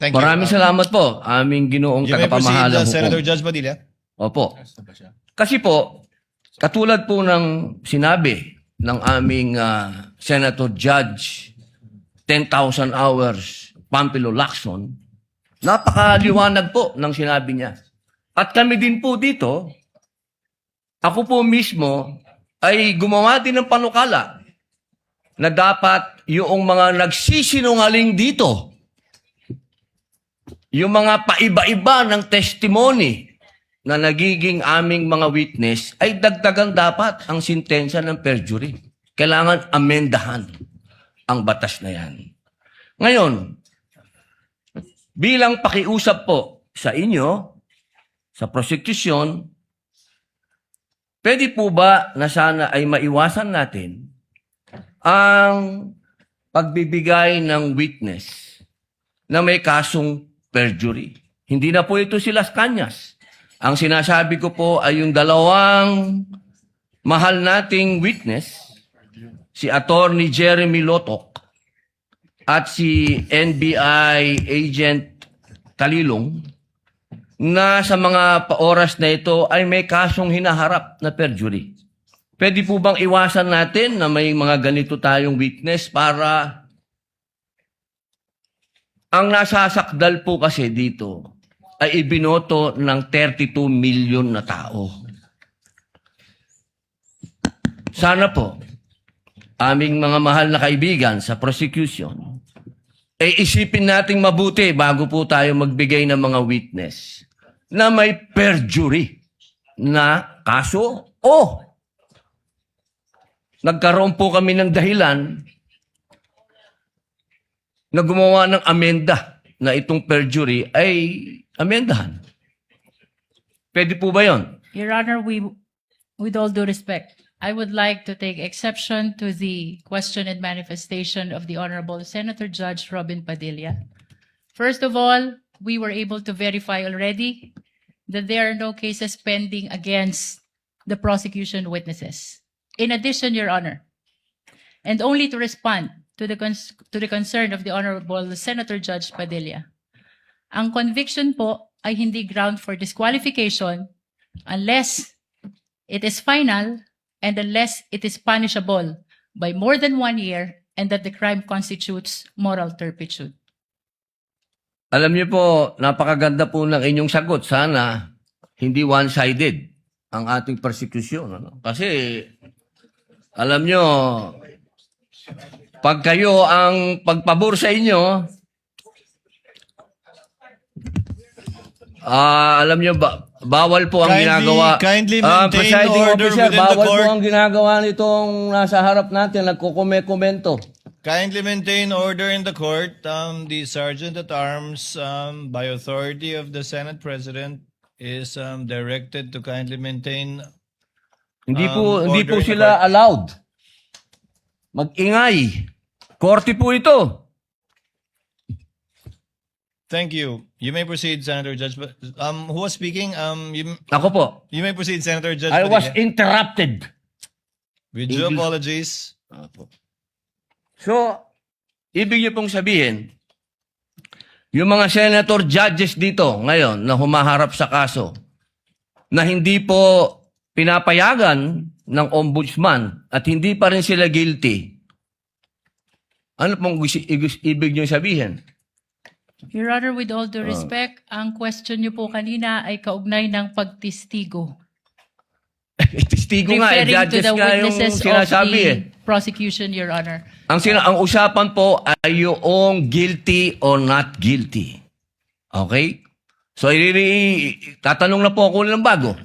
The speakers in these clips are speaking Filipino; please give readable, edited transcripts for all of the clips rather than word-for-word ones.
Thank you. Maraming salamat po, aming ginoong You may proceed, tagapamahalang Senator hukom. Judge Padilla. Opo. Kasi po, katulad po ng sinabi ng aming Senator Judge 10,000 hours, Pampilo Lacson, napakaliwanag po ng sinabi niya. At kami din po dito, ako po mismo ay gumawa din ng panukala na dapat yung mga nagsisinungaling dito, yung mga paiba-iba ng testimony na nagiging aming mga witness, ay dagdagan dapat ang sintensya ng perjury. Kailangan amendahan ang batas na yan. Ngayon, bilang pakiusap po sa inyo, sa prosecution, pwede po ba na sana ay maiwasan natin ang pagbibigay ng witness na may kasong perjury? Hindi na po ito si Las Cañas. Ang sinasabi ko po ay yung dalawang mahal nating witness, si Attorney Jeremy Lotok at si NBI Agent Talilong, na sa mga oras na ito ay may kasong hinaharap na perjury. Pwede po bang iwasan natin na may mga ganito tayong witness para ang nasasakdal po kasi dito ay ibinoto ng 32 million na tao. Sana po, aming mga mahal na kaibigan sa prosecution, ay isipin nating mabuti bago po tayo magbigay ng mga witness na may perjury na kaso o nagkaroon po kami ng dahilan na gumawa ng amenda na itong perjury ay amendahan. Pwede po ba yon? Your Honor, with all due respect, I would like to take exception to the question and manifestation of the Honorable Senator Judge Robin Padilla. First of all, we were able to verify already that there are no cases pending against the prosecution witnesses. In addition, Your Honor, and only to respond to the concern of the Honorable Senator Judge Padilla, ang conviction po ay hindi ground for disqualification unless it is final and unless it is punishable by more than 1 year and that the crime constitutes moral turpitude. Alam niyo po, napakaganda po ng inyong sagot. Sana hindi one-sided ang ating persecution. Ano? Kasi, alam niyo, pag kayo ang pagpabor sa inyo, alam niyo ba, bawal po ang ginagawa. Kindly maintain Presiding order officer, within the bawal po court. ang ginagawa nitong nasa harap natin, nagkukomento. Kindly maintain order in the court. The Sergeant at Arms, by authority of the Senate President, is directed to kindly maintain. Hindi po Order in the sila court. allowed mag-ingay. Korte po ito. Thank you. You may proceed, Senator Judge. Who was speaking? Ako po. You may proceed, Senator Judge. I was Padilla. interrupted. With due apologies. So, ibig niyo pong sabihin, yung mga senator judges dito ngayon na humaharap sa kaso, na hindi po pinapayagan ng ombudsman at hindi pa rin sila guilty, ano pong ibig niyo sabihin? Your Honor, with all due respect, ang question niyo po kanina ay kaugnay ng pagtistigo. Testigo nga, Referring to judges the nga yung witnesses of sinasabi the eh. prosecution, Your Honor. Ang usapan po ay yung guilty or not guilty. Okay? So, tatanong na po ako ng bago.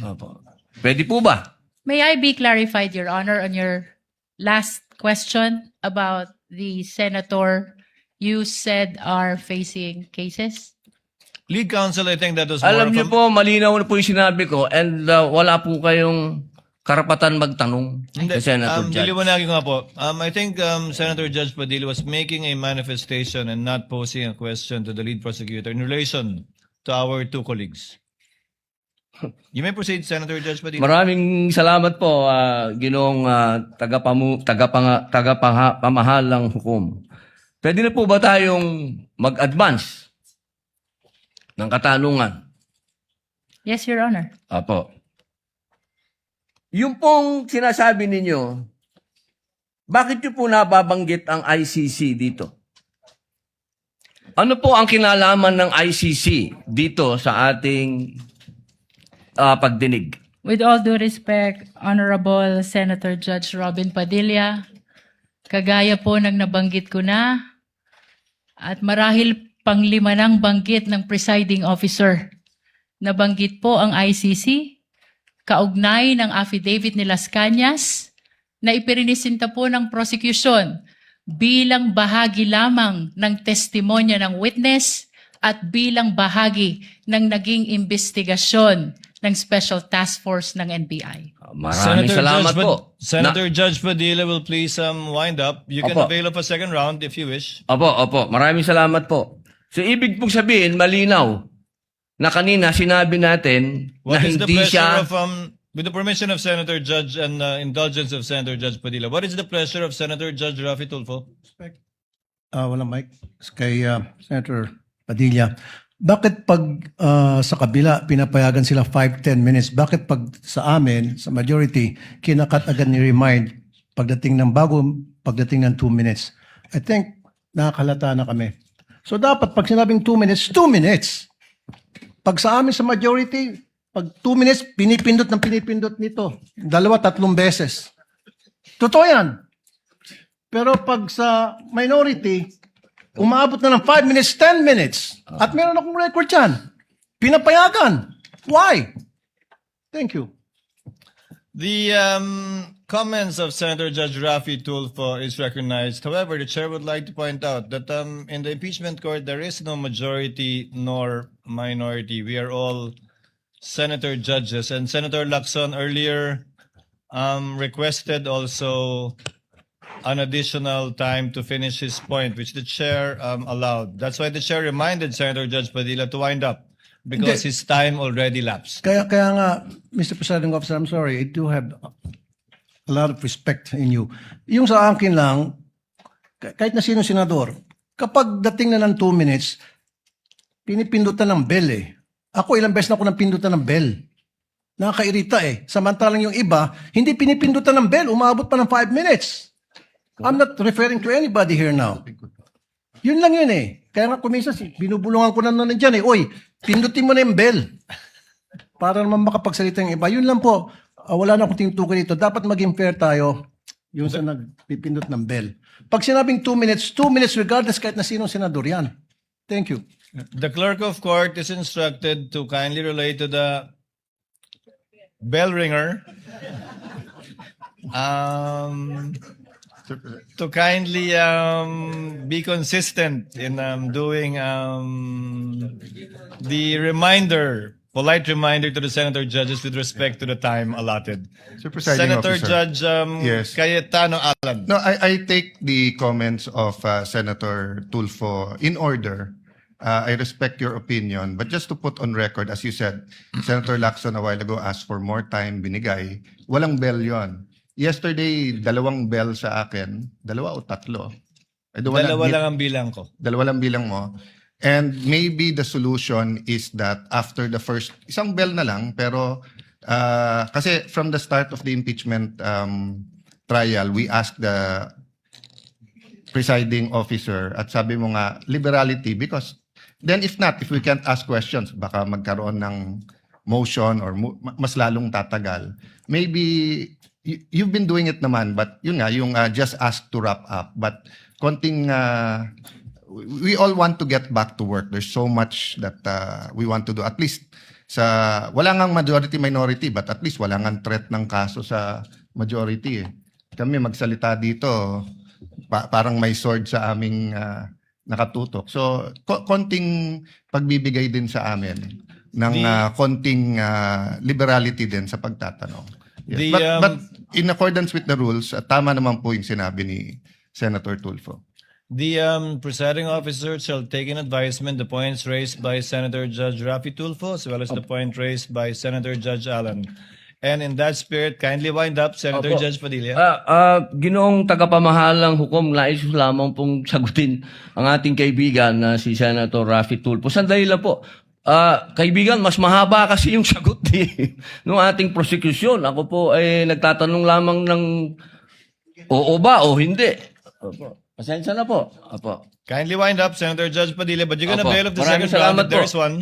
Opo. Pwede po ba? May I be clarified, Your Honor, on your last question about the senator you said are facing cases? Lead counsel, I think that was more Alam of niyo a- po, malinaw na po yung sinabi ko and wala po kayong karapatan magtanong sa Senator Judge. Diliwanagin ko nga po. I think Senator Judge Padilla was making a manifestation and not posing a question to the lead prosecutor in relation to our two colleagues. You may proceed, Senator Judge Padilla. Maraming salamat po, Ginoong tagapamahalang hukom. Pwede na po ba tayong mag-advance ng katanungan. Yes, Your Honor. Apo. Yung pong sinasabi ninyo, bakit nyo po nababanggit ang ICC dito? Ano po ang kinalaman ng ICC dito sa ating pagdinig? With all due respect, Honorable Senator Judge Robin Padilla, kagaya po ng nabanggit ko na, at marahil panglima ng banggit ng presiding officer, nabanggit po ang ICC, kaugnay ng affidavit ni Las Cañas, na ipirinisinta po ng prosecution bilang bahagi lamang ng testimonya ng witness at bilang bahagi ng naging investigasyon ng Special Task Force ng NBI. Maraming salamat po. Senator Judge Padilla will please wind up. You can Opo. avail of a second round if you wish. Opo. Maraming salamat po. So, ibig pong sabihin, malinaw na kanina sinabi natin What na is the hindi pleasure siya... of with the permission of Senator Judge and indulgence of Senator Judge Padilla, what is the pleasure of Senator Judge Rafi Tulfo? Walang mic. Kay Senator Padilla. Bakit pag sa kabila pinapayagan sila 5-10 minutes? Bakit pag sa amin, sa majority, kinakat agad ni remind pagdating ng 2 minutes? I think nakakalata na kami. So dapat pag sinabing 2 minutes, 2 minutes. Pag sa amin sa majority, pag 2 minutes, pinipindot nito. 2-3 beses. Totoo yan. Pero pag sa minority, umaabot na ng 5 minutes, 10 minutes. At meron akong record yan. Pinapayagan. Why? Thank you. The comments of Senator Judge Rafi Tulfo is recognized. However, the chair would like to point out that in the impeachment court, there is no majority nor minority. We are all senator judges. And Senator Lacson earlier requested also an additional time to finish his point, which the chair allowed. That's why the chair reminded Senator Judge Padilla to wind up because his time already lapsed. Kaya nga, Mr. Presiding Officer, I'm sorry, I do have a lot of respect in you. Yung sa akin lang, kahit na sino senador, kapag dating na ng 2 minutes, pinipindutan ng bell eh. Ako ilang beses na ako napindutan ng bell. Nakakairita eh. Samantalang yung iba, hindi pinipindutan ng bell, umabot pa ng 5 minutes. I'm not referring to anybody here now. Yun lang yun eh. Kaya nga kuminsan, binubulungan ko na nandiyan eh. Oy, pindutin mo na yung bell. Para naman makapagsalita yung iba. Yun lang po. Wala na akong tinutukoy dito. Dapat maging fair tayo. Yung sa nagpipindot ng bell. Pag sinabing 2 minutes regardless kahit na sinong senador yan. Thank you. The clerk of court is instructed to kindly relate to the bell ringer to kindly be consistent in doing the polite reminder to the senator judges with respect to the time allotted. Sir Presiding Senator Officer. Judge Yes. Cayetano Alan. No, I take the comments of Senator Tulfo in order. I respect your opinion, but just to put on record, as you said, Senator Lacson a while ago asked for more time, binigay. Walang bell yon. Yesterday, 2 bell sa akin. 2 o 3? Dalawa lang ang bilang ko. 2 lang bilang mo. And maybe the solution is that after the first, isang bell na lang, pero kasi from the start of the impeachment trial, we asked the presiding officer at sabi mo nga, liberality, because then if we can't ask questions, baka magkaroon ng motion or mas lalong tatagal. Maybe you've been doing it naman, but yun nga, yung just ask to wrap up. But konting, we all want to get back to work. There's so much that we want to do. At least, wala ngang majority-minority, but at least wala ngang threat ng kaso sa majority eh. Kami magsalita dito, parang may sword sa aming nakatutok. So, konting pagbibigay din sa amin ng konting liberality din sa pagtatanong. Yes. But in accordance with the rules, tama naman po yung sinabi ni Senator Tulfo. The presiding officer shall take in advisement the points raised by Senator Judge Rafi Tulfo as well as the point raised by Senator Judge Allen. And in that spirit, kindly wind up, Senator Opo. Judge Padilla. Ginoong tagapamahalang hukom, nais ko lamang pong sagutin ang ating kaibigan na si Senator Rafi Tulfo. Sandali lang po. Kaibigan, mas mahaba kasi yung sagot ng ating prosecution. Ako po ay nagtatanong lamang ng oo ba o hindi. Opo. Pasensya na po. Opo. Kindly wind up, Senator Judge Padilla, but you're gonna Opo. bail of the Maraming second round salamat if there's po. one.